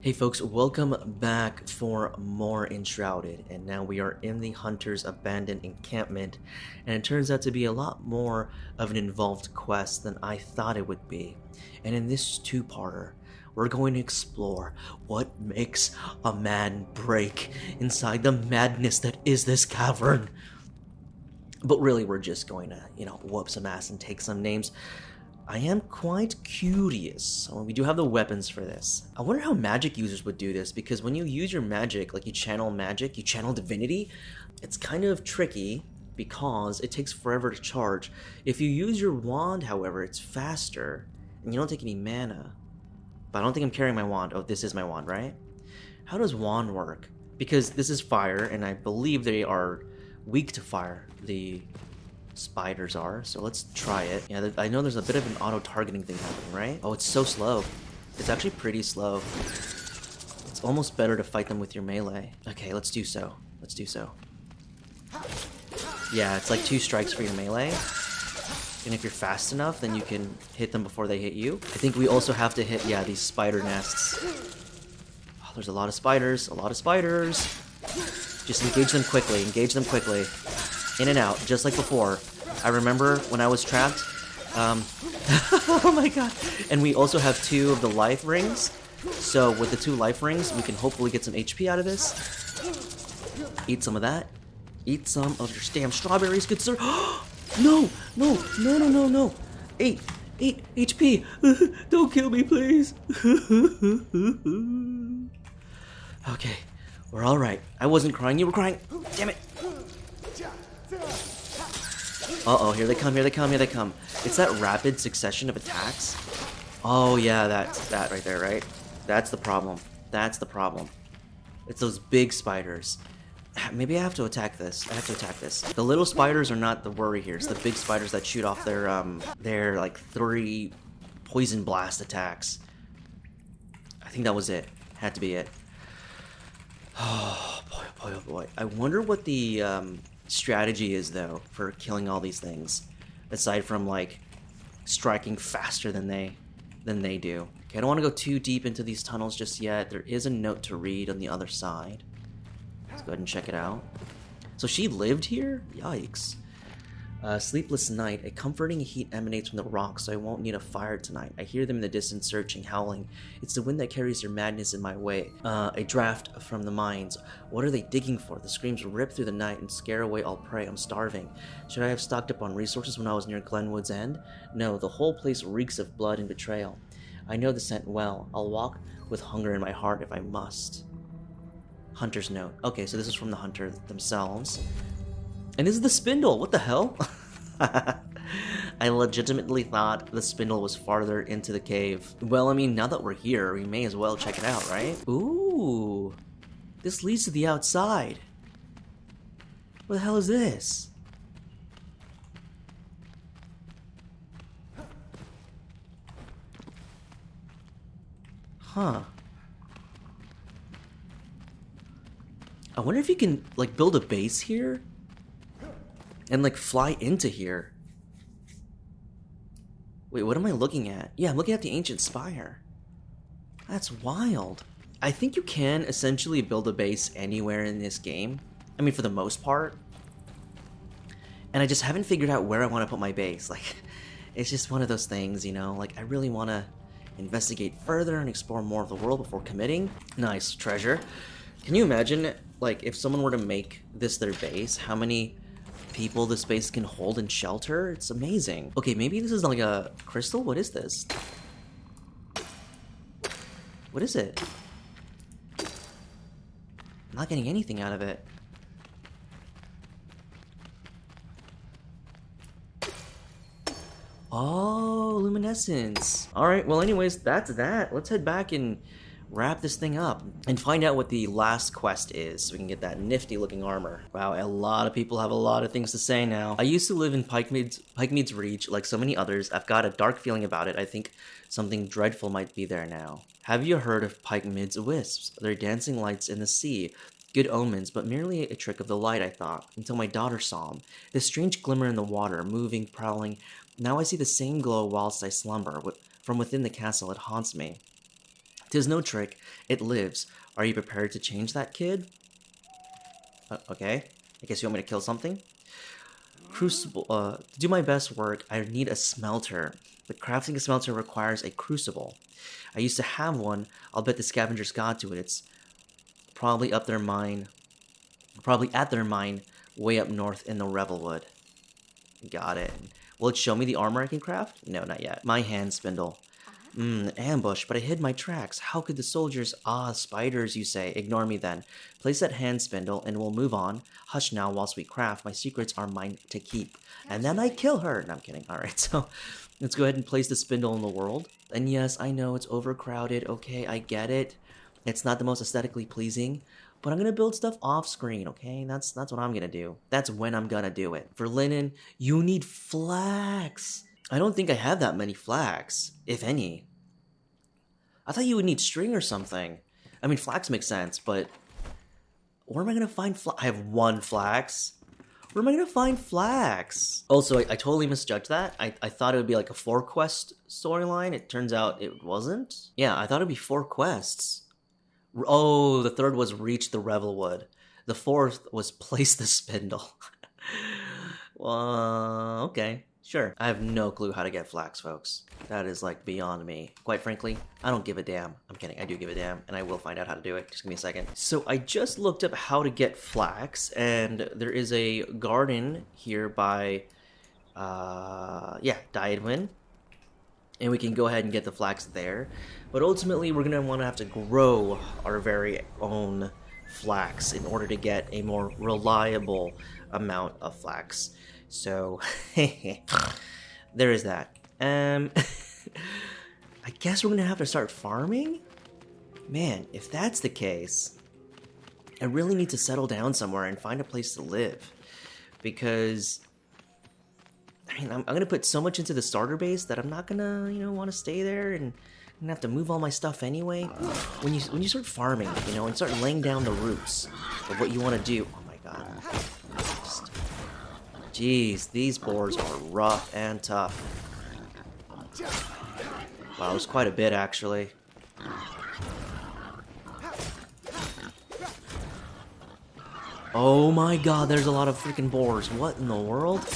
Hey folks, welcome back for more Enshrouded, and now we are in the Hunter's abandoned encampment, and it turns out to be a lot more of an involved quest than I thought it would be. And in this two-parter, we're going to explore what makes a man break inside the madness that is this cavern. But really, we're just going to, whoop some ass and take some names. I am quite curious. We do have the weapons for this. I wonder how magic users would do this, because when you use your magic, like you channel divinity, it's kind of tricky because it takes forever to charge. If you use your wand, however, it's faster, and you don't take any mana. But I don't think I'm carrying my wand. Oh, this is my wand, right? How does wand work? Because this is fire, and I believe they are weak to fire. The spiders are, so let's try it. Yeah, I know there's a bit of an auto-targeting thing happening, right? Oh, it's so slow. It's actually pretty slow. It's almost better to fight them with your melee. Okay, let's do so. Let's do so. Yeah, it's like 2 strikes for your melee. And if you're fast enough, then you can hit them before they hit you. I think we also have to hit, yeah, these spider nests. Oh, there's a lot of spiders, Just engage them quickly, In and out, just like before. I remember when I was trapped. Oh my god. And we also have 2 of the life rings. So with the 2 life rings, we can hopefully get some HP out of this. Eat some of that. Eat some of your damn strawberries, good sir. No! 8 HP. Don't kill me, please. Okay, we're alright. I wasn't crying, you were crying. Damn it. Uh-oh, here they come. It's that rapid succession of attacks. Oh yeah, that's that right there, right? That's the problem. It's those big spiders. Maybe I have to attack this. The little spiders are not the worry here. It's the big spiders that shoot off their like 3 poison blast attacks. I think that was it. Had to be it. Oh boy. I wonder what the strategy is, though, for killing all these things, aside from like striking faster than they do. Okay, I don't want to go too deep into these tunnels just yet. There is a note to read on the other side. Let's go ahead and check it out. So she lived here? Yikes. Sleepless night. A comforting heat emanates from the rocks, so I won't need a fire tonight. I hear them in the distance, searching, howling. It's the wind that carries their madness in my way. A draft from the mines. What are they digging for? The screams rip through the night and scare away all prey. I'm starving. Should I have stocked up on resources when I was near Glenwood's End? No, the whole place reeks of blood and betrayal. I know the scent well. I'll walk with hunger in my heart if I must. Hunter's note. Okay, so this is from the hunter themselves. And this is the spindle. What the hell? I legitimately thought the spindle was farther into the cave. Well, I mean, now that we're here, we may as well check it out, right? Ooh. This leads to the outside. What the hell is this? Huh. I wonder if you can, like, build a base here? And, like, fly into here. Wait, what am I looking at? Yeah, I'm looking at the ancient spire. That's wild. I think you can essentially build a base anywhere in this game. I mean, for the most part. And I just haven't figured out where I want to put my base. Like, it's just one of those things, Like, I really want to investigate further and explore more of the world before committing. Nice, treasure. Can you imagine, like, if someone were to make this their base, how many people this base can hold and shelter? It's amazing. Okay, maybe this is like a crystal? What is this? What is it? I'm not getting anything out of it. Oh, luminescence. Alright, well anyways, that's that. Let's head back and wrap this thing up and find out what the last quest is so we can get that nifty looking armor. Wow, a lot of people have a lot of things to say now. I used to live in Pikemead's Reach like so many others. I've got a dark feeling about it. I think something dreadful might be there now. Have you heard of Pikemead's wisps? They're dancing lights in the sea. Good omens, but merely a trick of the light, I thought, until my daughter saw them. This strange glimmer in the water, moving, prowling. Now I see the same glow whilst I slumber. From within the castle, it haunts me. 'Tis no trick, it lives. Are you prepared to change that, kid? Okay. I guess you want me to kill something? Crucible, to do my best work, I need a smelter. But crafting a smelter requires a crucible. I used to have one. I'll bet the scavengers got to it. It's probably up their mine. Probably at their mine, way up north in the Revelwood. Got it. Will it show me the armor I can craft? No, not yet. My hand spindle. Ambush, but I hid my tracks. How could the soldiers, spiders, you say, ignore me then? Place that hand spindle and we'll move on. Hush now whilst we craft. My secrets are mine to keep. And then I kill her. No, I'm kidding. Alright, so let's go ahead and place the spindle in the world. And yes, I know it's overcrowded. Okay, I get it. It's not the most aesthetically pleasing. But I'm gonna build stuff off screen, okay? That's what I'm gonna do. That's when I'm gonna do it. For linen, you need flax. I don't think I have that many flax, if any. I thought you would need string or something. I mean, flax makes sense, but where am I gonna find flax? I have 1 flax. Where am I gonna find flax? Also, I totally misjudged that. I thought it would be like a 4-quest storyline. It turns out it wasn't. Yeah, I thought it'd be 4 quests. Oh, the 3rd was reach the Revelwood. The 4th was place the spindle. Okay. Sure. I have no clue how to get flax, folks. That is, like, beyond me. Quite frankly, I don't give a damn. I'm kidding. I do give a damn, and I will find out how to do it. Just give me a second. So I just looked up how to get flax, and there is a garden here by, Diadwin. And we can go ahead and get the flax there. But ultimately, we're going to want to have to grow our very own flax in order to get a more reliable amount of flax. So, there is that. I guess we're going to have to start farming? Man, if that's the case, I really need to settle down somewhere and find a place to live. Because I mean, I'm going to put so much into the starter base that I'm not going to, want to stay there, and I'm going to have to move all my stuff anyway. When you start farming, and start laying down the roots of what you want to do. Oh my god. Jeez, these boars are rough and tough. Wow, there's quite a bit, actually. Oh my god, there's a lot of freaking boars. What in the world?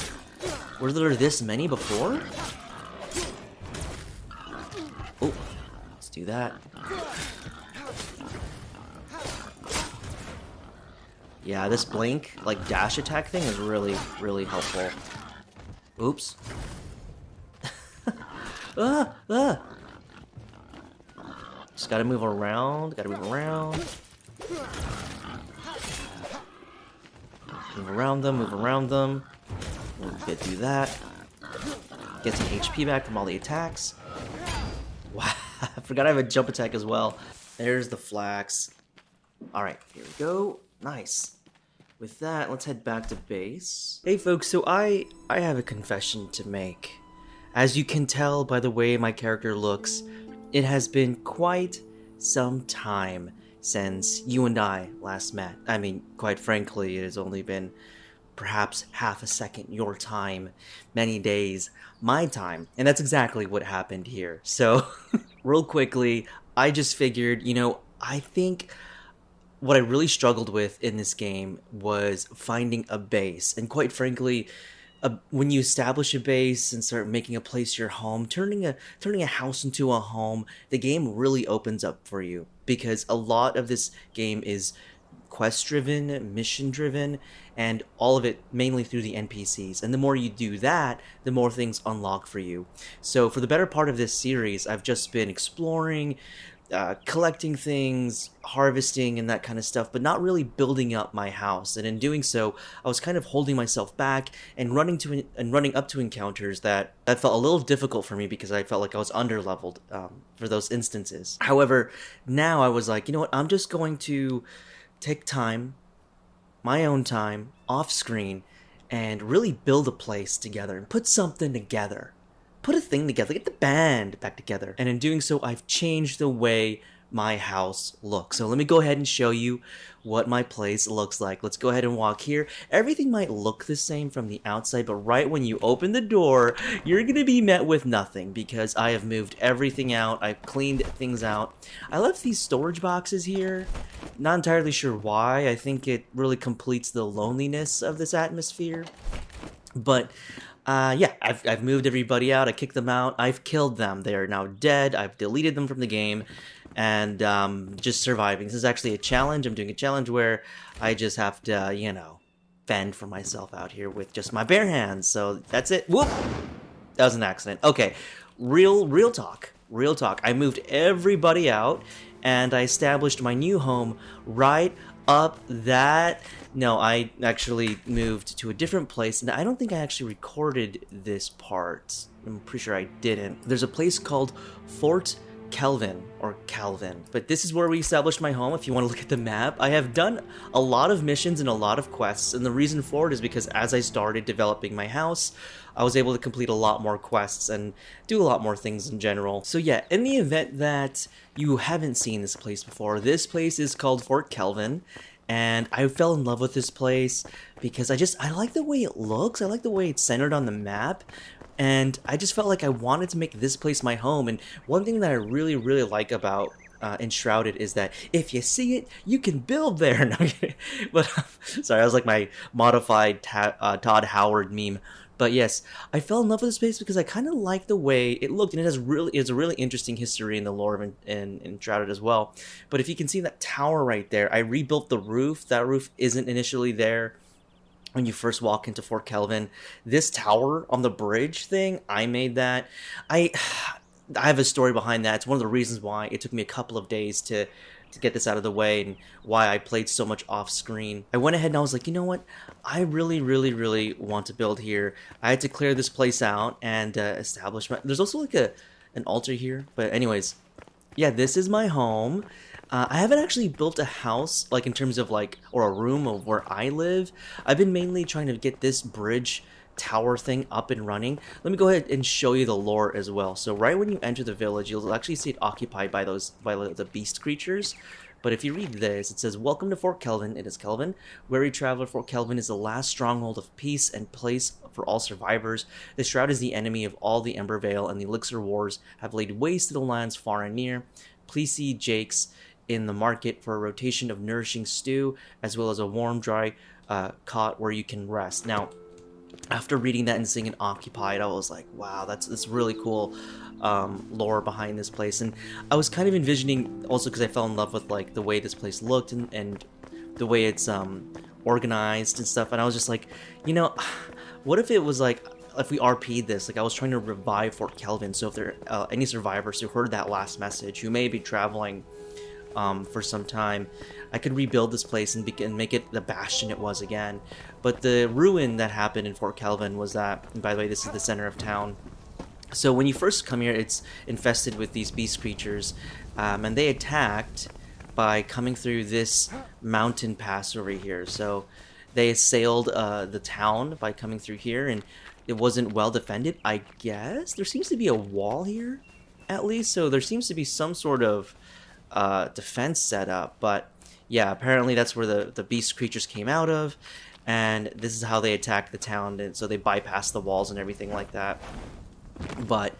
Were there this many before? Oh, let's do that. Yeah, this blink, like dash attack thing is really, really helpful. Oops. Just gotta move around, Move around them. We'll get through that. Get some HP back from all the attacks. Wow, I forgot I have a jump attack as well. There's the flax. Alright, here we go. Nice. With that, let's head back to base. Hey folks, so I have a confession to make. As you can tell by the way my character looks, it has been quite some time since you and I last met. I mean, quite frankly, it has only been perhaps half a second your time, many days my time, and that's exactly what happened here. So, real quickly, I just figured, I think what I really struggled with in this game was finding a base, and quite frankly, when you establish a base and start making a place your home, turning a house into a home, the game really opens up for you, because a lot of this game is quest driven, mission driven, and all of it mainly through the NPCs. And the more you do that, the more things unlock for you. So for the better part of this series, I've just been exploring, collecting things, harvesting, and that kind of stuff, but not really building up my house. And in doing so, I was kind of holding myself back and running up to encounters that felt a little difficult for me, because I felt like I was underleveled for those instances. However, now I was like, you know what, I'm just going to take time, my own time, off screen, and really build a place together and put something together. Put a thing together, get the band back together. And in doing so, I've changed the way my house look. So let me go ahead and show you what my place looks like. Let's go ahead and walk here. Everything might look the same from the outside, but right when you open the door, you're gonna be met with nothing because I have moved everything out. I've cleaned things out. I left these storage boxes here. Not entirely sure why. I think it really completes the loneliness of this atmosphere. But yeah, I've moved everybody out. I kicked them out. I've killed them. They are now dead. I've deleted them from the game, and just surviving. This is actually a challenge. I'm doing a challenge where I just have to, you know, fend for myself out here with just my bare hands. So that's it. Whoop! That was an accident. Okay, real talk. Real talk. I moved everybody out, and I established my new home right up that. No, I actually moved to a different place, and I don't think I actually recorded this part. I'm pretty sure I didn't. There's a place called Fort Kelvin, or Calvin, but this is where we established my home. If you want to look at the map, I have done a lot of missions and a lot of quests, and the reason for it is because as I started developing my house, I was able to complete a lot more quests and do a lot more things in general. So yeah, in the event that you haven't seen this place before, this place is called Fort Kelvin. And I fell in love with this place because I like the way it looks. I like the way it's centered on the map. And I just felt like I wanted to make this place my home. And one thing that I really like about Enshrouded is that if you see it, you can build there. No, but sorry, I was like my modified Todd Howard meme. But yes, I fell in love with this place because I kind of like the way it looked, and it's a really interesting history in the lore of Enshrouded as well. But if you can see that tower right there, I rebuilt the roof. That roof isn't initially there when you first walk into Fort Kelvin. This tower on the bridge thing, I made that. I have a story behind that. It's one of the reasons why it took me a couple of days to get this out of the way and why I played so much off screen. I went ahead and I was like, you know what? I really want to build here. I had to clear this place out and establish my... There's also like an altar here. But anyways, yeah, this is my home. I haven't actually built a house, like in terms of like, or a room of where I live. I've been mainly trying to get this bridge tower thing up and running. Let me go ahead and show you the lore as well. So right when you enter the village, you'll actually see it occupied by the beast creatures. But if you read this, it says, "Welcome to Fort Kelvin. It is Kelvin. Weary traveler, Fort Kelvin is the last stronghold of peace and place for all survivors. The Shroud is the enemy of all the Embervale, and the Elixir Wars have laid waste to the lands far and near. Please see Jake's in the market for a rotation of nourishing stew, as well as a warm, dry cot where you can rest." Now, after reading that and seeing it occupied, I was like, wow, that's really cool lore behind this place. And I was kind of envisioning, also because I fell in love with like the way this place looked and the way it's organized and stuff. And I was just like, you know, what if it was like, if we RP'd this, like I was trying to revive Fort Kelvin. So if there are any survivors who heard that last message, who may be traveling for some time, I could rebuild this place and make it the bastion it was again. But the ruin that happened in Fort Kelvin was that, and by the way, this is the center of town. So when you first come here, it's infested with these beast creatures, and they attacked by coming through this mountain pass over here. So they assailed the town by coming through here, and it wasn't well defended, I guess. There seems to be a wall here, at least, so there seems to be some sort of defense set up. But yeah, apparently that's where the beast creatures came out of, and this is how they attacked the town, and so they bypassed the walls and everything like that. But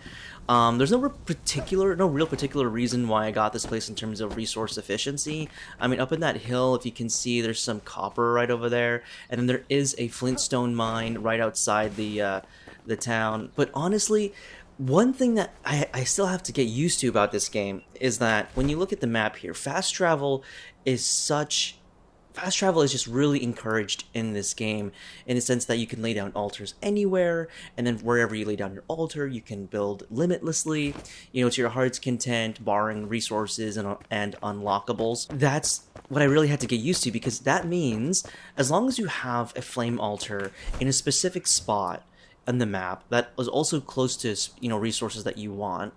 there's no real particular reason why I got this place in terms of resource efficiency. I mean, up in that hill, if you can see, there's some copper right over there, and then there is a flintstone mine right outside the town. But honestly, one thing that I still have to get used to about this game is that when you look at the map here, fast travel is just really encouraged in this game, in the sense that you can lay down altars anywhere, and then wherever you lay down your altar, you can build limitlessly, you know, to your heart's content, barring resources and unlockables. That's what I really had to get used to, because that means as long as you have a flame altar in a specific spot on the map that is also close to, you know, resources that you want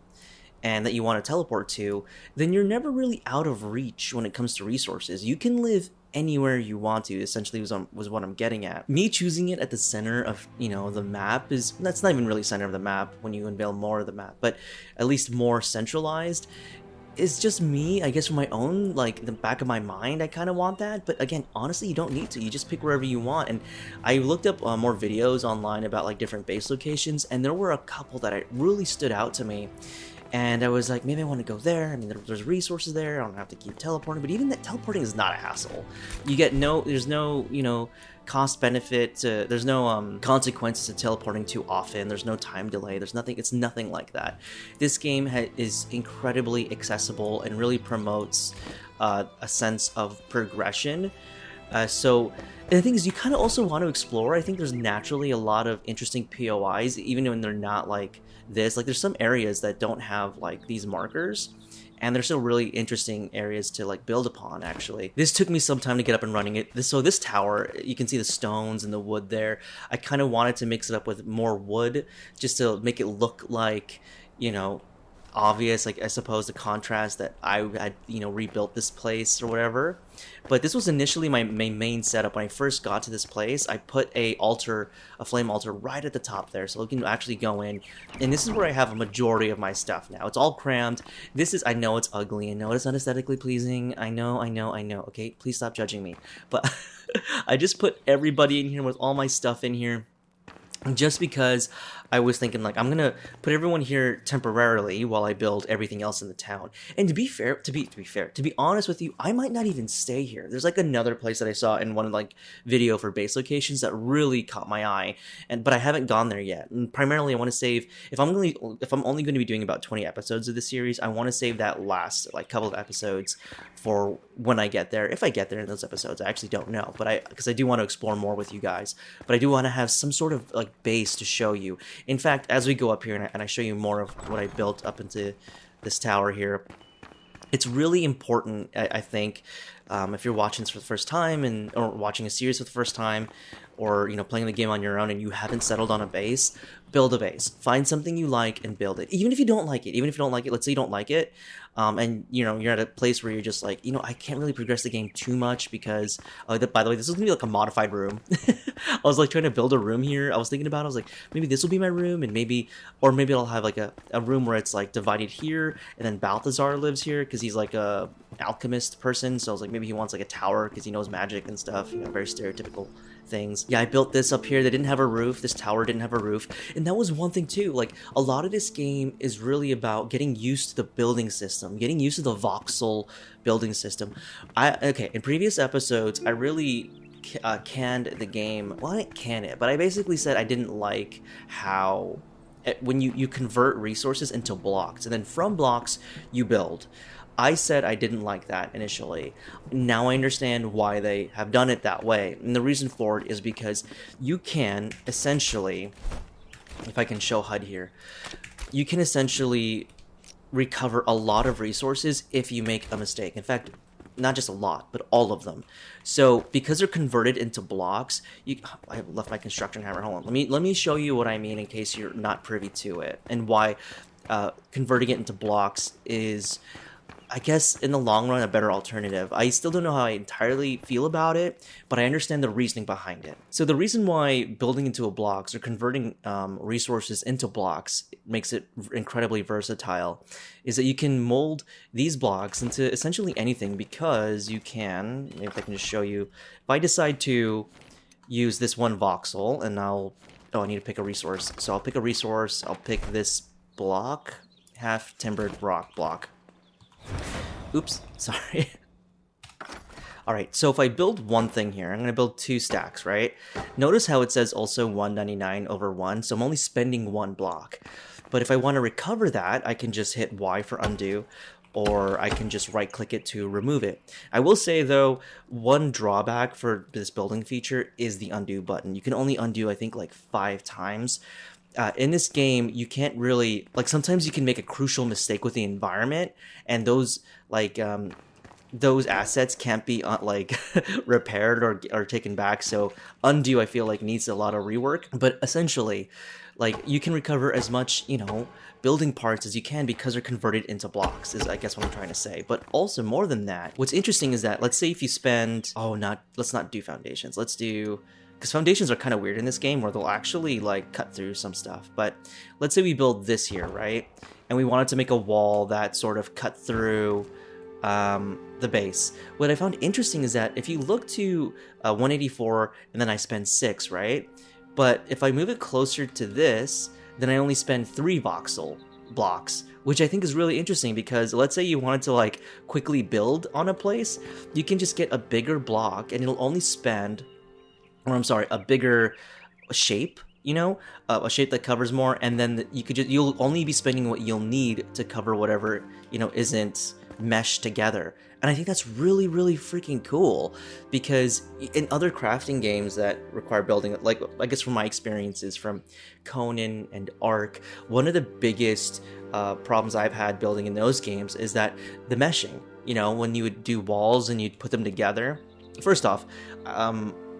and that you want to teleport to, then you're never really out of reach when it comes to resources. You can live anywhere you want to, essentially, was what I'm getting at. Me choosing it at the center of, you know, the map that's not even really center of the map when you unveil more of the map, but at least more centralized. it's just me, I guess, from my own, like, the back of my mind, I kind of want that. But again, honestly, you don't need to. You just pick wherever you want. And I looked up more videos online about, like, different base locations, and there were a couple that really stood out to me. And I was like, maybe I want to go there. I mean, there's resources there. I don't have to keep teleporting. But even that teleporting is not a hassle. You get there's no, cost benefit to, there's no consequences to teleporting too often. There's no time delay. There's nothing. It's nothing like that. This game is incredibly accessible and really promotes a sense of progression. And the thing is, you kind of also want to explore. I think there's naturally a lot of interesting POIs, even when they're not like this. Like, there's some areas that don't have like these markers, and they're still really interesting areas to like build upon. Actually, this took me some time to get up and running it. So this tower, you can see the stones and the wood there. I kind of wanted to mix it up with more wood just to make it look like, obvious, like, I suppose, the contrast that I had, rebuilt this place or whatever. But this was initially my main setup. When I first got to this place, I put a flame altar right at the top there, so you can actually go in. And this is where I have a majority of my stuff now. It's all crammed. I know it's ugly. I know it's not aesthetically pleasing. I know. Okay, please stop judging me. But I just put everybody in here with all my stuff in here, just because I was thinking, like, I'm gonna put everyone here temporarily while I build everything else in the town. And to be honest with you, I might not even stay here. There's like another place that I saw in one like video for base locations that really caught my eye, but I haven't gone there yet. And primarily, I want to save, if I'm only going to be doing about 20 episodes of this series, I want to save that last like couple of episodes for when I get there. If I get there in those episodes, I actually don't know, but because I do want to explore more with you guys, but I do want to have some sort of like base to show you. In fact, as we go up here and I show you more of what I built up into this tower here, it's really important, I think, if you're watching this for the first time or watching a series for the first time, or playing the game on your own and you haven't settled on a base, build a base. Find something you like and build it. Even if you don't like it, let's say you don't like it, and you're at a place where you're just like, I can't really progress the game too much because, by the way, this is gonna be like a modified room. I was like trying to build a room here. I was thinking about it. I was like, maybe this will be my room, and maybe I'll have like a room where it's like divided here, and then Balthazar lives here because he's like a alchemist person. So I was like, maybe he wants like a tower because he knows magic and stuff. Very stereotypical things. Yeah, I built this up here. They didn't have a roof. This tower didn't have a roof. And that was one thing too. Like, a lot of this game is really about getting used to the building system, getting used to the Voxel building system. In previous episodes, I really canned the game. Well, I didn't can it, but I basically said I didn't like how when you convert resources into blocks, and then from blocks you build. I said I didn't like that initially. Now I understand why they have done it that way. And the reason for it is because you can essentially, if I can show HUD here, you can essentially recover a lot of resources if you make a mistake. In fact, not just a lot, but all of them. So because they're converted into blocks, I left my construction hammer. Hold on. Let me show you what I mean in case you're not privy to it, and why converting it into blocks is, I guess, in the long run, a better alternative. I still don't know how I entirely feel about it, but I understand the reasoning behind it. So the reason why building into a blocks or converting resources into blocks makes it incredibly versatile is that you can mold these blocks into essentially anything, because you can, if I can just show you, if I decide to use this one voxel, and I need to pick a resource. So I'll pick a resource, I'll pick this block, half timbered rock block. Oops, sorry. Alright, so if I build one thing here, I'm going to build 2 stacks, right? Notice how it says also 199 over 1, so I'm only spending 1 block. But if I want to recover that, I can just hit Y for undo, or I can just right-click it to remove it. I will say, though, one drawback for this building feature is the undo button. You can only undo, I think, like 5 times. In this game, you can't really, like, sometimes you can make a crucial mistake with the environment, and those, like, those assets can't be, repaired or taken back, so undo, I feel like, needs a lot of rework. But essentially, like, you can recover as much, building parts as you can because they're converted into blocks, is, I guess, what I'm trying to say. But also, more than that, what's interesting is that, let's say if you spend, let's not do foundations, let's do because foundations are kind of weird in this game where they'll actually like cut through some stuff. But let's say we build this here, right? And we wanted to make a wall that sort of cut through the base. What I found interesting is that if you look to 184 and then I spend 6, right? But if I move it closer to this, then I only spend 3 voxel blocks, which I think is really interesting because let's say you wanted to like quickly build on a place, you can just get a bigger block and it'll only spend, or I'm sorry, a bigger shape, you know, a shape that covers more, and then you'll only be spending what you'll need to cover whatever, you know, isn't meshed together. And I think that's really, really freaking cool because in other crafting games that require building, like I guess from my experiences from Conan and Ark, one of the biggest problems I've had building in those games is that the meshing, you know, when you would do walls and you'd put them together. First off,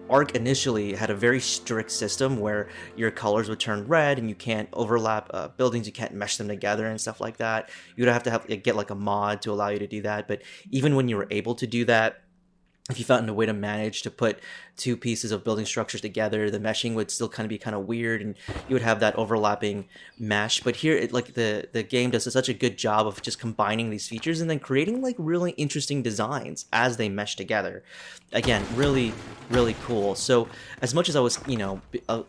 Ark initially had a very strict system where your colors would turn red and you can't overlap buildings, you can't mesh them together and stuff like that. You would have to get like a mod to allow you to do that. But even when you were able to do that, if you found a way to manage to put 2 pieces of building structures together, the meshing would still kind of be kind of weird and you would have that overlapping mesh. But here, the game does such a good job of just combining these features and then creating like really interesting designs as they mesh together. Again, really, really cool. So as much as I was, you know,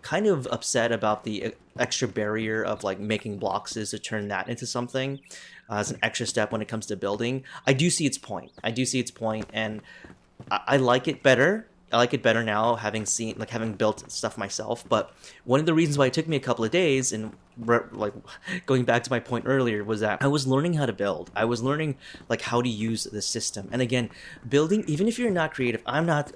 kind of upset about the extra barrier of like making blocks to turn that into something as an extra step when it comes to building, I do see its point. And I like it better. I like it better now, having built stuff myself. But one of the reasons why it took me a couple of days, and like going back to my point earlier, was that I was learning how to build. I was learning like how to use the system. And again, building, even if you're not creative, I'm not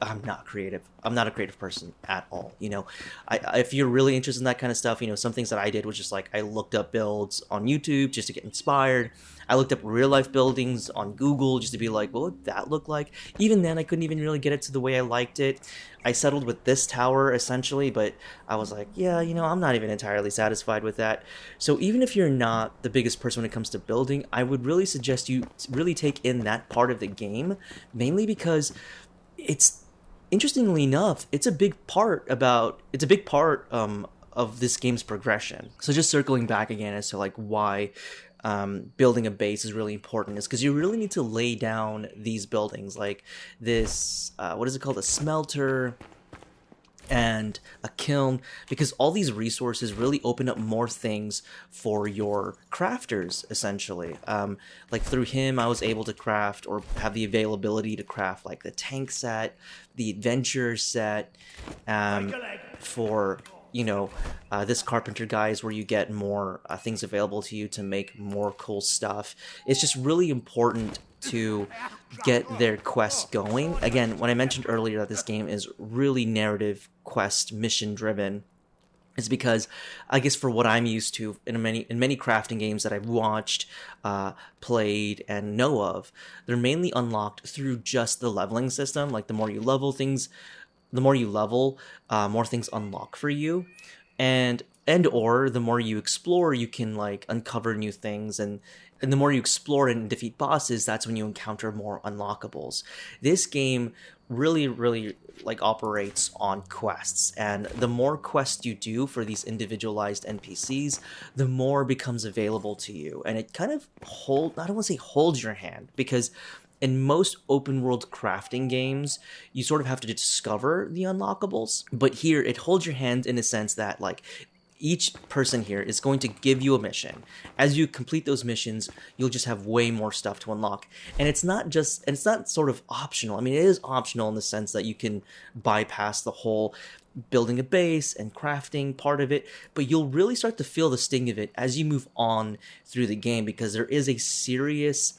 creative. I'm not a creative person at all. You know, if you're really interested in that kind of stuff, you know, some things that I did was just like I looked up builds on YouTube just to get inspired. I looked up real life buildings on Google just to be like, what would that look like? Even then, I couldn't even really get it to the way I liked it. I settled with this tower essentially, but I was like, yeah, you know, I'm not even entirely satisfied with that. So even if you're not the biggest person when it comes to building, I would really suggest you really take in that part of the game, mainly because it's, interestingly enough, it's a big part of this game's progression. So just circling back again as to like why building a base is really important is because you really need to lay down these buildings like this, what is it called? A smelter and a kiln, because all these resources really open up more things for your crafters, essentially. Like through him, I was able to craft or have the availability to craft like the tank set, the adventure set, for, you know, this carpenter guy is where you get more things available to you to make more cool stuff. It's just really important to get their quest going. Again, when I mentioned earlier that this game is really narrative, quest, mission driven, it's because I guess for what I'm used to in many crafting games that I've watched, played, and know of, they're mainly unlocked through just the leveling system. Like the more you level, more things unlock for you, and or the more you explore, you can like uncover new things, and the more you explore and defeat bosses, that's when you encounter more unlockables. This game really, really like operates on quests, and the more quests you do for these individualized NPCs, the more becomes available to you, and it kind of I don't want to say holds your hand, because in most open world crafting games, you sort of have to discover the unlockables, but here it holds your hand in a sense that like each person here is going to give you a mission. As you complete those missions, you'll just have way more stuff to unlock. And it's not sort of optional. I mean, it is optional in the sense that you can bypass the whole building a base and crafting part of it, but you'll really start to feel the sting of it as you move on through the game, because there's a serious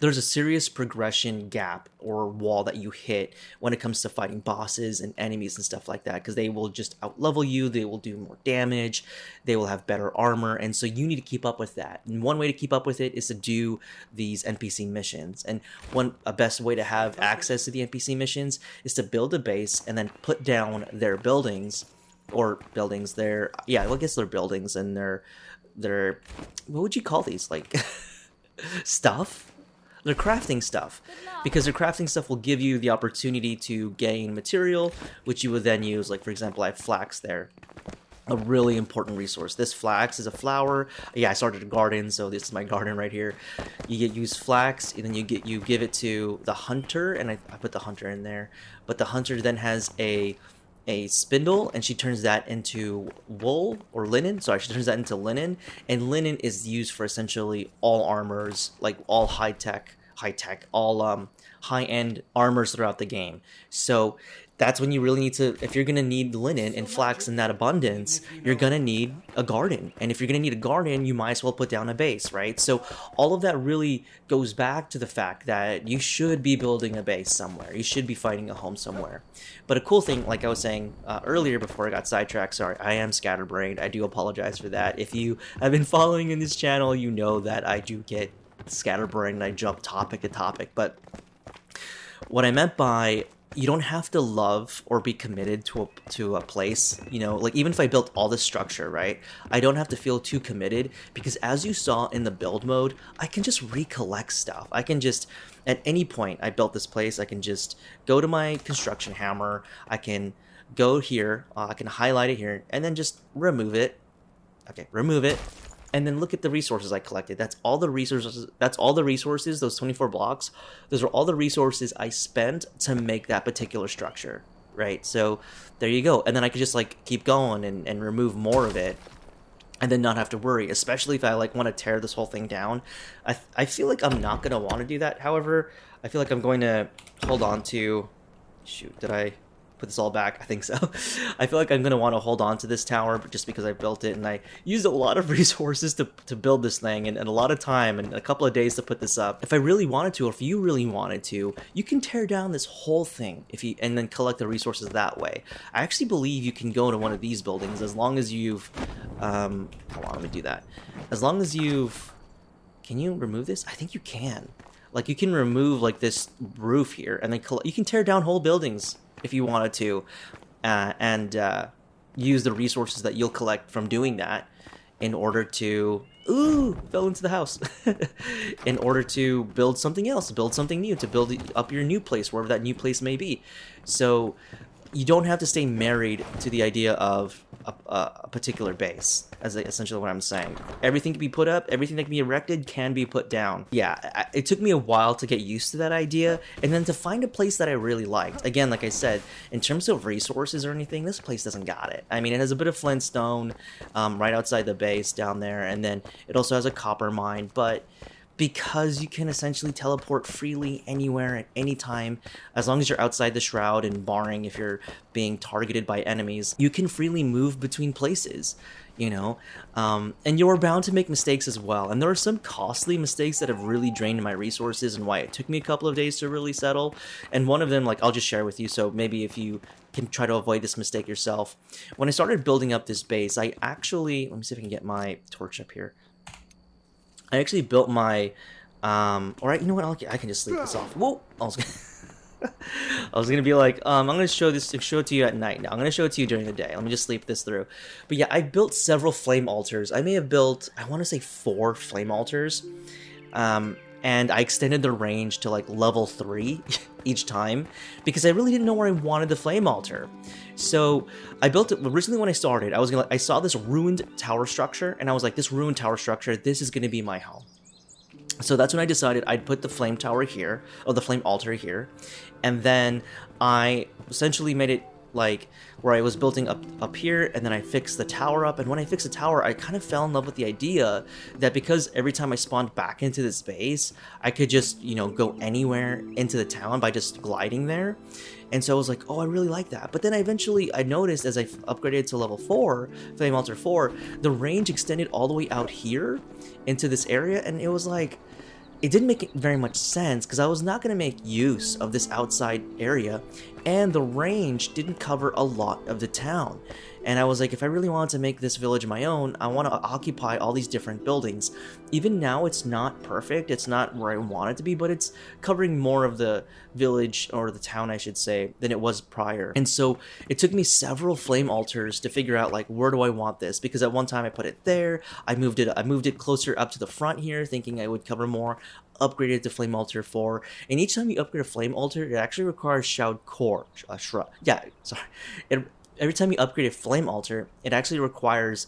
progression gap or wall that you hit when it comes to fighting bosses and enemies and stuff like that, because they will just outlevel you, they will do more damage, they will have better armor, and so you need to keep up with that. And one way to keep up with it is to do these NPC missions, and a best way to have access to the NPC missions is to build a base and then put down their buildings, I guess they're buildings, and they're what would you call these, like stuff, They're crafting stuff, because their crafting stuff will give you the opportunity to gain material, which you would then use. Like, for example, I have flax there. A really important resource. This flax is a flower. Yeah, I started a garden, so this is my garden right here. You use flax, and then you give it to the hunter, and I put the hunter in there. But the hunter then has a spindle, and she turns that into wool or linen. Sorry, she turns that into linen, and linen is used for essentially all armors, like all high tech, all high-end armors throughout the game. So that's when you really need to, if you're going to need linen and flax in that abundance, you're going to need a garden. And if you're going to need a garden, you might as well put down a base, right? So all of that really goes back to the fact that you should be building a base somewhere. You should be finding a home somewhere. But a cool thing, like I was saying earlier before I got sidetracked, sorry, I am scatterbrained. I do apologize for that. If you have been following in this channel, you know that I do get scatterbrained and I jump topic to topic. But what I meant by, you don't have to love or be committed to a place, you know, like even if I built all this structure, right, I don't have to feel too committed, because as you saw in the build mode, I can just recollect stuff. I can just, at any point I built this place, I can just go to my construction hammer, I can go here, I can highlight it here, and then just remove it. Okay, remove it. And then look at the resources I collected. That's all the resources. That's all the resources. Those 24 blocks. Those are all the resources I spent to make that particular structure, right? So there you go. And then I could just like keep going and remove more of it, and then not have to worry. Especially if I like want to tear this whole thing down. I feel like I'm not gonna want to do that. However, I feel like I'm going to hold on to. Shoot, did I put this all back? I think so. I feel like I'm going to want to hold on to this tower just because I built it, and I used a lot of resources to build this thing, and a lot of time and a couple of days to put this up. If I really wanted to, or if you really wanted to, you can tear down this whole thing and then collect the resources that way. I actually believe you can go into one of these buildings as long as you've hold on, let me do that. As long as you've, can you remove this? I think you can. Like, you can remove like this roof here, and then you can tear down whole buildings if you wanted to, and use the resources that you'll collect from doing that in order to, fell into the house, in order to build something else, build something new, to build up your new place, wherever that new place may be. So you don't have to stay married to the idea of a particular base, as essentially what I'm saying. Everything can be put up, everything that can be erected can be put down. Yeah, it took me a while to get used to that idea, and then to find a place that I really liked. Again, like I said, in terms of resources or anything, this place doesn't got it. I mean, it has a bit of flintstone right outside the base down there, and then it also has a copper mine, but because you can essentially teleport freely anywhere at any time, as long as you're outside the shroud and barring if you're being targeted by enemies, you can freely move between places, you know, and you're bound to make mistakes as well. And there are some costly mistakes that have really drained my resources and why it took me a couple of days to really settle. And one of them, like, I'll just share with you, so maybe if you can try to avoid this mistake yourself. When I started building up this base, I actually, let me see if I can get my torch up here. I actually built my, alright, you know what, I can just sleep this off. Whoa! I was gonna be like, I'm gonna show it to you at night now. I'm gonna show it to you during the day. Let me just sleep this through. But yeah, I built several flame altars. I may have built, I want to say 4 flame altars. And I extended the range to like level 3 each time, because I really didn't know where I wanted the flame altar. So I built it originally when I started. I saw this ruined tower structure, and I was like, this ruined tower structure, this is going to be my home. So that's when I decided I'd put the flame tower here, or the flame altar here, and then I essentially made it like where I was building up here, and then I fixed the tower up. And when I fixed the tower, I kind of fell in love with the idea that because every time I spawned back into this base, I could just, you know, go anywhere into the town by just gliding there. And so I was like, oh, I really like that. But then I noticed as I upgraded to level 4, Flame Altar 4, the range extended all the way out here into this area, and it was like, it didn't make very much sense because I was not going to make use of this outside area, and the range didn't cover a lot of the town. And I was like, if I really wanted to make this village my own, I want to occupy all these different buildings. Even now, it's not perfect. It's not where I want it to be, but it's covering more of the village, or the town, I should say, than it was prior. And so it took me several flame altars to figure out, like, where do I want this? Because at one time I put it there. I moved it closer up to the front here, thinking I would cover more. upgraded to Flame Altar 4, and each time you upgrade a Flame Altar, it actually requires Shroud Core. Every time you upgrade a Flame Altar, it actually requires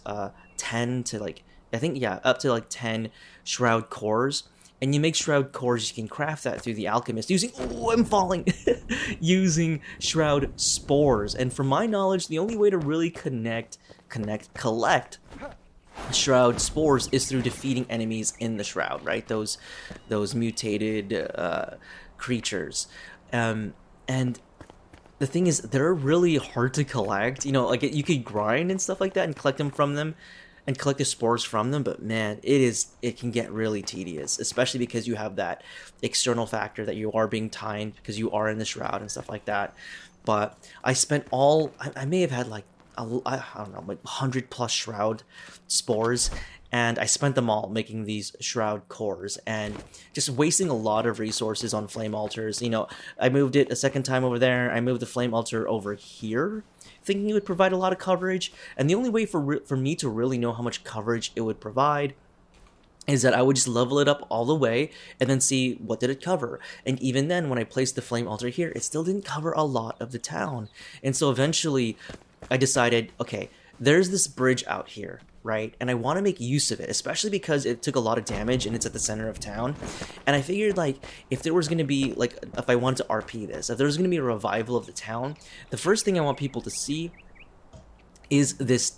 10 to like, I think, yeah, up to like 10 Shroud Cores. And you make Shroud Cores, you can craft that through the Alchemist using, oh, I'm falling, using Shroud Spores. And from my knowledge, the only way to really collect Shroud Spores is through defeating enemies in the Shroud, right? Those mutated creatures. And the thing is, they're really hard to collect. You know, like you could grind and stuff like that and collect them from them, and collect the spores from them, but man, it can get really tedious, especially because you have that external factor that you are being timed because you are in the Shroud and stuff like that. But I may have had like, I don't know, like 100 plus Shroud spores, and I spent them all making these Shroud Cores and just wasting a lot of resources on Flame Altars. You know, I moved it a second time over there. I moved the Flame Altar over here, thinking it would provide a lot of coverage, and the only way for me to really know how much coverage it would provide is that I would just level it up all the way and then see what did it cover. And even then, when I placed the Flame Altar here, it still didn't cover a lot of the town. And so eventually I decided, okay, there's this bridge out here, right? And I want to make use of it, especially because it took a lot of damage and it's at the center of town. And I figured, like, if there was going to be, like, if I wanted to RP this, if there was going to be a revival of the town, the first thing I want people to see is this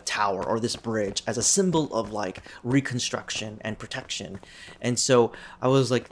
tower or this bridge as a symbol of like reconstruction and protection. And so I was like,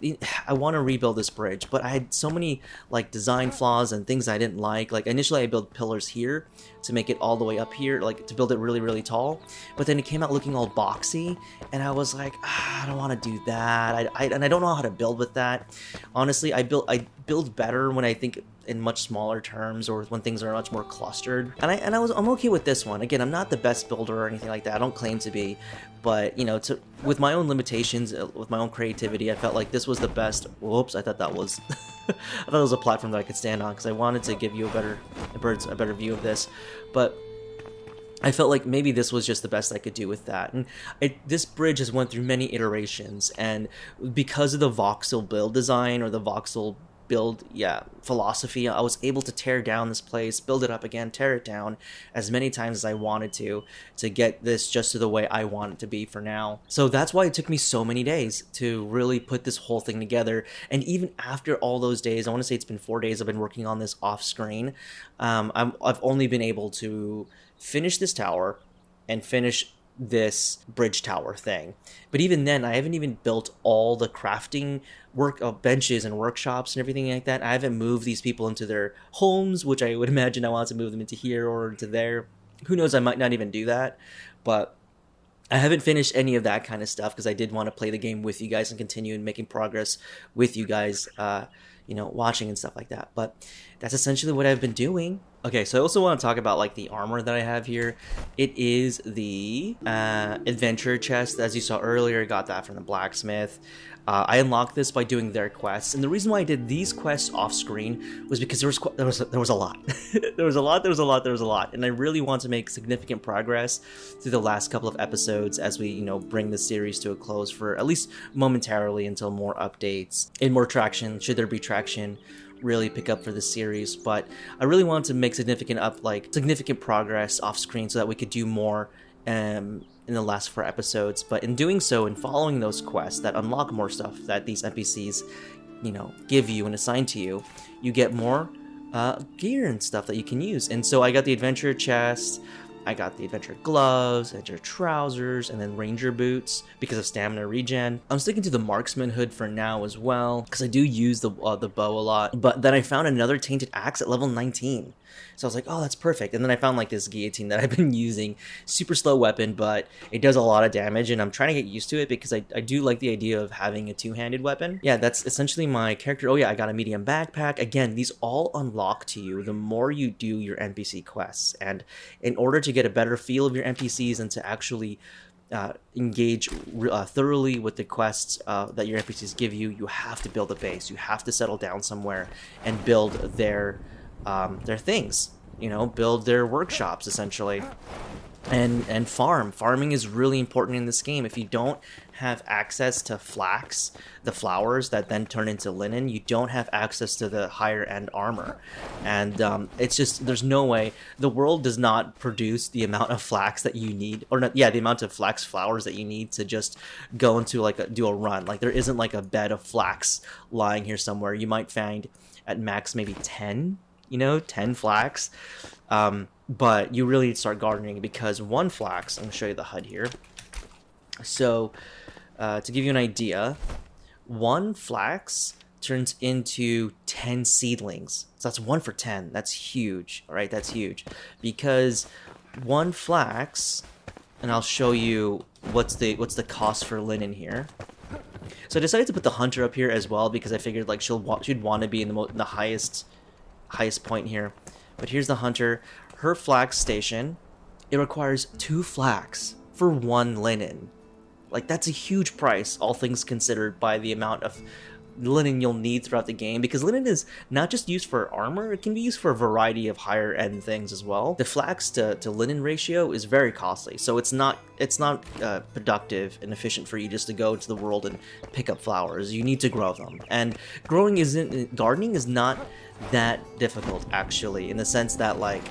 I want to rebuild this bridge, but I had so many like design flaws and things I didn't like. Like initially I built pillars here to make it all the way up here, like to build it really, really tall, but then it came out looking all boxy, and I was like, I don't want to do that. And I don't know how to build with that. Honestly, I build better when I think in much smaller terms, or when things are much more clustered. And I'm okay with this one. Again, I'm not the best builder or anything like that. I don't claim to be, but you know, with my own limitations, with my own creativity, I felt like this was the best. Whoops, I thought that was I thought it was a platform that I could stand on, because I wanted to give you a better view of this. But I felt like maybe this was just the best I could do with that. And this bridge has went through many iterations, and because of the Voxel build design, or the Voxel build philosophy, I was able to tear down this place, build it up again, tear it down as many times as I wanted to get this just to the way I want it to be for now. So that's why it took me so many days to really put this whole thing together. And even after all those days, I want to say it's been 4 days I've been working on this off screen, I've only been able to finish this tower and finish this bridge tower thing. But even then, I haven't even built all the crafting work of benches and workshops and everything like that. I haven't moved these people into their homes, which I would imagine I want to move them into here or into there. Who knows, I might not even do that. But I haven't finished any of that kind of stuff, because I did want to play the game with you guys and continue making progress with you guys, watching and stuff like that. But that's essentially what I've been doing. Okay, so I also want to talk about like the armor that I have here. It is the adventure chest. As you saw earlier, I got that from the blacksmith. I unlocked this by doing their quests, and the reason why I did these quests off screen was because there was a lot. there was a lot, and I really want to make significant progress through the last couple of episodes as we bring the series to a close, for at least momentarily, until more updates and more traction, should there be traction, really pick up for this series. But I really want to make significant progress off screen so that we could do more in the last 4 episodes. But in doing so, and following those quests that unlock more stuff that these NPCs give you and assign to you, you get more gear and stuff that you can use. And so I got the adventure chest, I got the adventure gloves, adventure trousers, and then ranger boots because of stamina regen. I'm sticking to the marksman hood for now as well, because I do use the bow a lot. But then I found another tainted axe at level 19. So I was like, oh, that's perfect. And then I found like this guillotine that I've been using. Super slow weapon, but it does a lot of damage, and I'm trying to get used to it because I do like the idea of having a two-handed weapon. Yeah, that's essentially my character. Oh yeah, I got a medium backpack. Again, these all unlock to you the more you do your NPC quests. And in order to get a better feel of your NPCs and to actually engage thoroughly with the quests that your NPCs give you, you have to build a base. You have to settle down somewhere and build their things, build their workshops essentially. and farming is really important in this game. If you don't have access to flax, the flowers that then turn into linen, you don't have access to the higher end armor. And it's just, there's no way, the world does not produce the amount of flax that you need, or not, yeah, the amount of flax flowers that you need to just go into like do a run. Like there isn't like a bed of flax lying here somewhere. You might find at max maybe 10, 10 flax. But you really need to start gardening, because one flax, I'm going to show you the HUD here. So, to give you an idea, one flax turns into 10 seedlings. So that's 1 for 10. That's huge, all right? That's huge. Because one flax, and I'll show you what's the cost for linen here. So I decided to put the hunter up here as well, because I figured like she'd want to be in the highest point here. But here's the hunter. Her flax station, it requires 2 flax for 1 linen. Like, that's a huge price, all things considered, by the amount of linen you'll need throughout the game, because linen is not just used for armor, it can be used for a variety of higher end things as well. The flax to linen ratio is very costly, so it's not productive and efficient for you just to go into the world and pick up flowers. You need to grow them, and gardening is not that difficult, actually, in the sense that, like,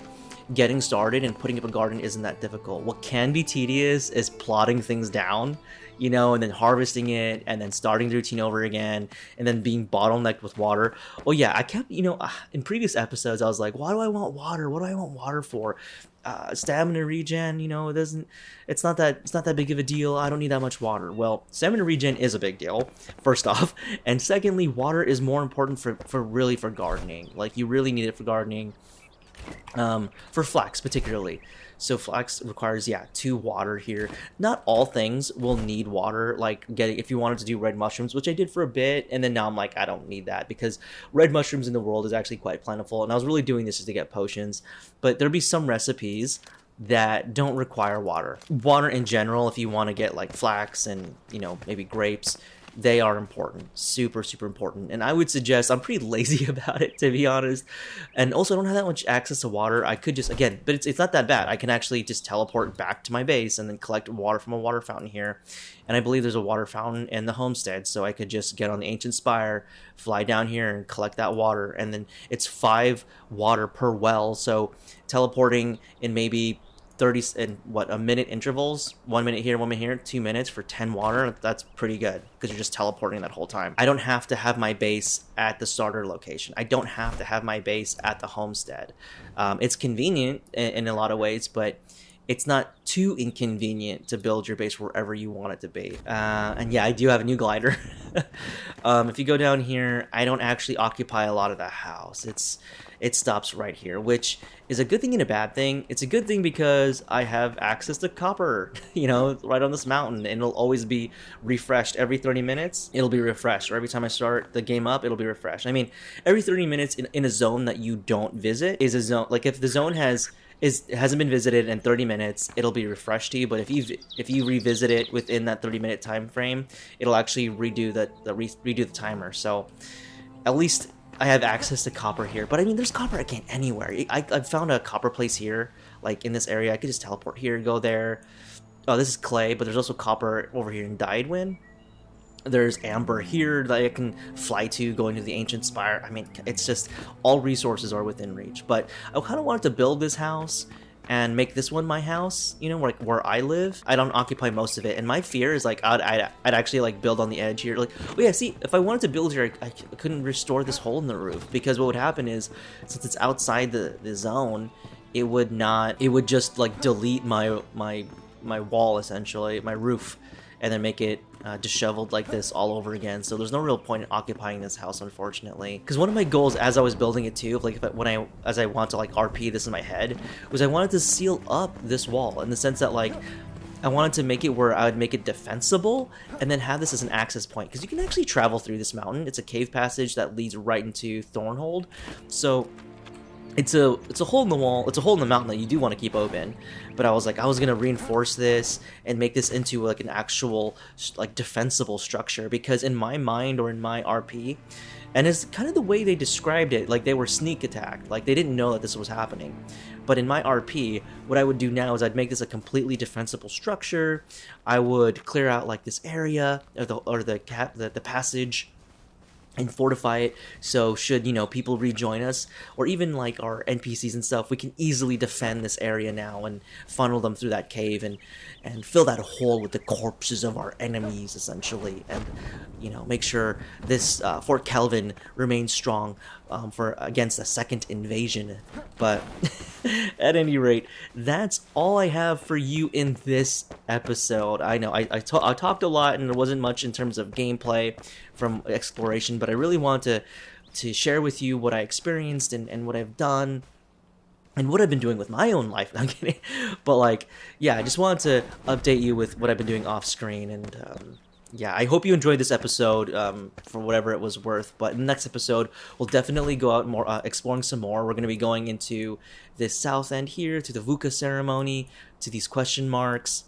getting started and putting up a garden isn't that difficult. What can be tedious is plotting things down, and then harvesting it, and then starting the routine over again, and then being bottlenecked with water. Oh yeah, I kept, in previous episodes, I was like, why do I want water? What do I want water for? Stamina regen, it's not that big of a deal. I don't need that much water. Well, stamina regen is a big deal, first off, and secondly, water is more important for gardening. Like, you really need it for gardening. For flax particularly. So flax requires 2 water here. Not all things will need water, like if you wanted to do red mushrooms, which I did for a bit, and then now I'm like, I don't need that, because red mushrooms in the world is actually quite plentiful, and I was really doing this just to get potions. But there'll be some recipes that don't require water. Water in general, if you want to get like flax and maybe grapes, they are important, super important. And I would suggest, I'm pretty lazy about it, to be honest, and also I don't have that much access to water. I could just, again, but it's not that bad. I can actually just teleport back to my base and then collect water from a water fountain here. And I believe there's a water fountain in the homestead, so I could just get on the ancient spire, fly down here and collect that water. And then it's 5 water per well, so teleporting in maybe 30 and a minute intervals, 1 minute here, 1 minute here, 2 minutes for 10 water. That's pretty good, because you're just teleporting that whole time. I don't have to have my base at the starter location. I don't have to have my base at the homestead. It's convenient in a lot of ways, but it's not too inconvenient to build your base wherever you want it to be. And yeah, I do have a new glider. If you go down here, I don't actually occupy a lot of the house. It stops right here, which is a good thing and a bad thing. It's a good thing because I have access to copper, right on this mountain, and it'll always be refreshed every 30 minutes. It'll be refreshed, or every time I start the game up, it'll be refreshed. I mean, every 30 minutes in a zone that you don't visit is a zone, like if the zone hasn't been visited in 30 minutes, it'll be refreshed to you. But if you revisit it within that 30-minute time frame, it'll actually redo the timer. So at least I have access to copper here. But I mean, there's copper again anywhere. I found a copper place here, like in this area. I could just teleport here, go there. Oh, this is clay, but there's also copper over here in Diedwyn. There's amber here that I can fly to, going to the ancient spire. I mean, it's just, all resources are within reach. But I kind of wanted to build this house and make this one my house, where I live. I don't occupy most of it, and my fear is like I'd actually like build on the edge here. Like, oh yeah, see, if I wanted to build here, I couldn't restore this hole in the roof, because what would happen is, since it's outside the zone, it would just like delete my wall, essentially, my roof, and then make it disheveled like this all over again. So there's no real point in occupying this house, unfortunately. Because one of my goals as I was building it too, like as I want to like RP this in my head, was I wanted to seal up this wall, in the sense that like I wanted to make it where I would make it defensible, and then have this as an access point, because you can actually travel through this mountain. It's a cave passage that leads right into Thornhold, so it's a hole in the wall, it's a hole in the mountain that you do want to keep open. But I was gonna reinforce this and make this into like an actual like defensible structure, because in my mind, or in my RP, And it's kind of the way they described it, like they were sneak attacked, like they didn't know that this was happening. But in my RP, what I would do now is I'd make this a completely defensible structure. I would clear out like this area or the passage and fortify it, so should, you know, people rejoin us, or even like our NPCs and stuff, we can easily defend this area now and funnel them through that cave and fill that hole with the corpses of our enemies, essentially, and, you know, make sure this Fort Kelvin remains strong for against a second invasion. But at any rate, that's all I have for you in this episode. I know I talked a lot and there wasn't much in terms of gameplay from exploration, but I really want to share with you what I experienced and what I've done and what I've been doing with my own life. No, I'm kidding. But like, yeah, I just wanted to update you with what I've been doing off screen. And yeah, I hope you enjoyed this episode for whatever it was worth. But in the next episode, we'll definitely go out more exploring some more. We're going to be going into this south end here, to the VUCA ceremony, to these question marks,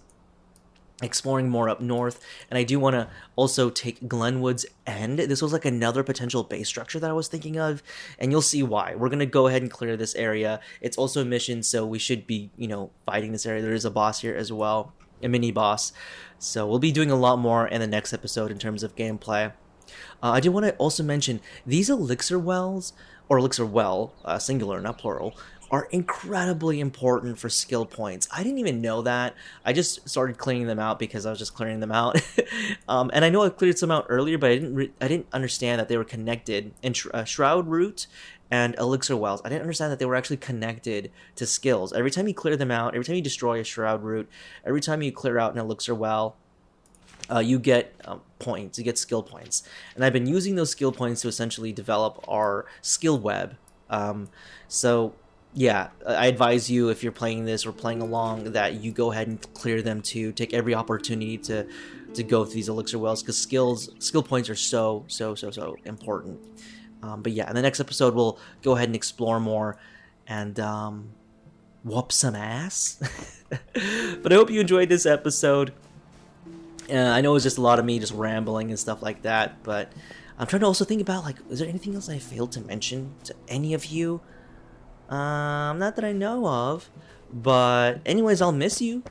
exploring more up north. And I do want to also take Glenwood's End. This was like another potential base structure that I was thinking of, and you'll see why. We're going to go ahead and clear this area. It's also a mission, so we should be, you know, fighting this area. There is a boss here as well, a mini boss. So we'll be doing a lot more in the next episode in terms of gameplay. I do want to also mention these elixir wells, or elixir well, singular, not plural, are incredibly important for skill points. I didn't even know that. I just started clearing them out because I was just clearing them out. And I know I cleared some out earlier, but I didn't understand that they were connected. In Shroud Root and Elixir Wells, I didn't understand that they were actually connected to skills. Every time you clear them out, every time you destroy a Shroud Root, every time you clear out an Elixir Well, you get points, you get skill points. And I've been using those skill points to essentially develop our skill web. So yeah, I advise you, if you're playing this or playing along, that you go ahead and clear them too. Take every opportunity to go through these elixir wells, because skill points are so important. But yeah, in the next episode we'll go ahead and explore more and whoop some ass. But I hope you enjoyed this episode. I know it was just a lot of me just rambling and stuff like that, but I'm trying to also think about, like, is there anything else I failed to mention to any of you? Not that I know of, but anyways, I'll miss you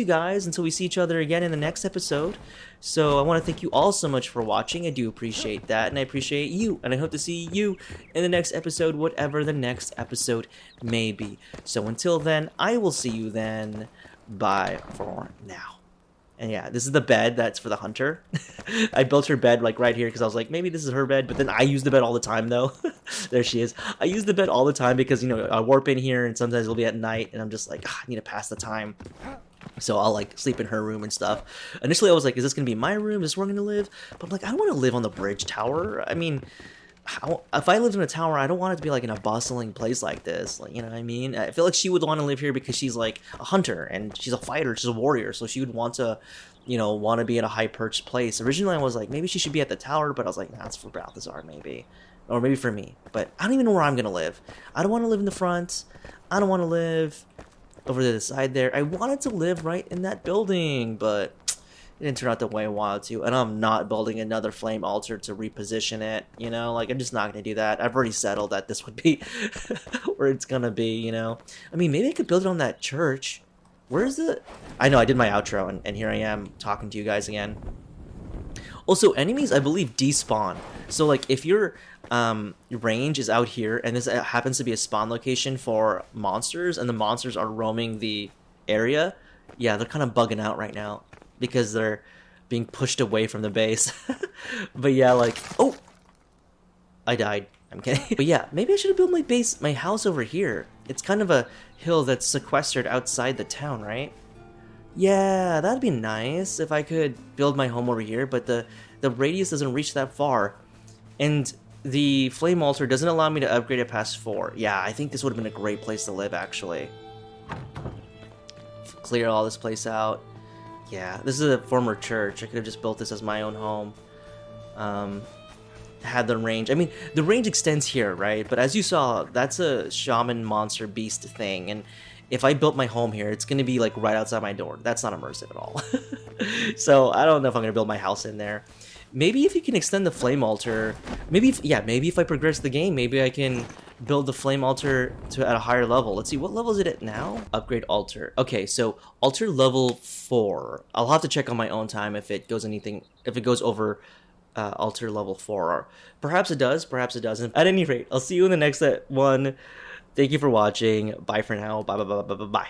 guys until we see each other again in the next episode. So I want to thank you all so much for watching. I do appreciate that, and I appreciate you, and I hope to see you in the next episode, whatever the next episode may be. So until then, I will see you then. Bye for now. And yeah, this is the bed that's for the hunter. I built her bed like right here because I was like, maybe this is her bed, but then I use the bed all the time though. There she is. I use the bed all the time because, you know, I warp in here and sometimes it'll be at night and I'm just like, I need to pass the time. So I'll like sleep in her room and stuff. Initially I was like, is this going to be my room? Is this where I'm going to live? But I'm like, I don't want to live on the bridge tower. I mean, if I lived in a tower, I don't want it to be like in a bustling place like this. Like, you know what I mean? I feel like she would want to live here because she's like a hunter and she's a fighter, she's a warrior, so she would want to, you know, want to be in a high perched place. Originally I was like, maybe she should be at the tower, but I was like, nah, it's for Balthazar maybe, or maybe for me. But I don't even know where I'm gonna live. I don't want to live in the front. I don't want to live over to the side there. I wanted to live right in that building, but it didn't turn out the way I wanted to, and I'm not building another flame altar to reposition it, you know, like, I'm just not going to do that. I've already settled that this would be where it's going to be, you know. I mean, maybe I could build it on that church. Where's the... I know, I did my outro, and here I am talking to you guys again. Also, enemies, I believe, despawn. So, like, if your range is out here, and this happens to be a spawn location for monsters, and the monsters are roaming the area, yeah, they're kind of bugging out right now, because they're being pushed away from the base. But yeah, like, oh, I died. I'm kidding. But yeah, maybe I should have built my house over here. It's kind of a hill that's sequestered outside the town, right? Yeah, that'd be nice if I could build my home over here, but the radius doesn't reach that far. And the flame altar doesn't allow me to upgrade it past 4. Yeah, I think this would have been a great place to live, actually. Clear all this place out. Yeah, this is a former church. I could have just built this as my own home. Had the range. I mean, the range extends here, right? But as you saw, that's a shaman monster beast thing. And if I built my home here, it's going to be like right outside my door. That's not immersive at all. So I don't know if I'm going to build my house in there. Maybe if you can extend the flame altar, maybe if I progress the game, maybe I can build the flame altar to at a higher level. Let's see, what level is it at now? Upgrade altar. Okay, so altar level 4. I'll have to check on my own time if it goes over altar level 4. Or perhaps it does, perhaps it doesn't. At any rate, I'll see you in the next one. Thank you for watching. Bye for now. Bye bye bye bye bye bye.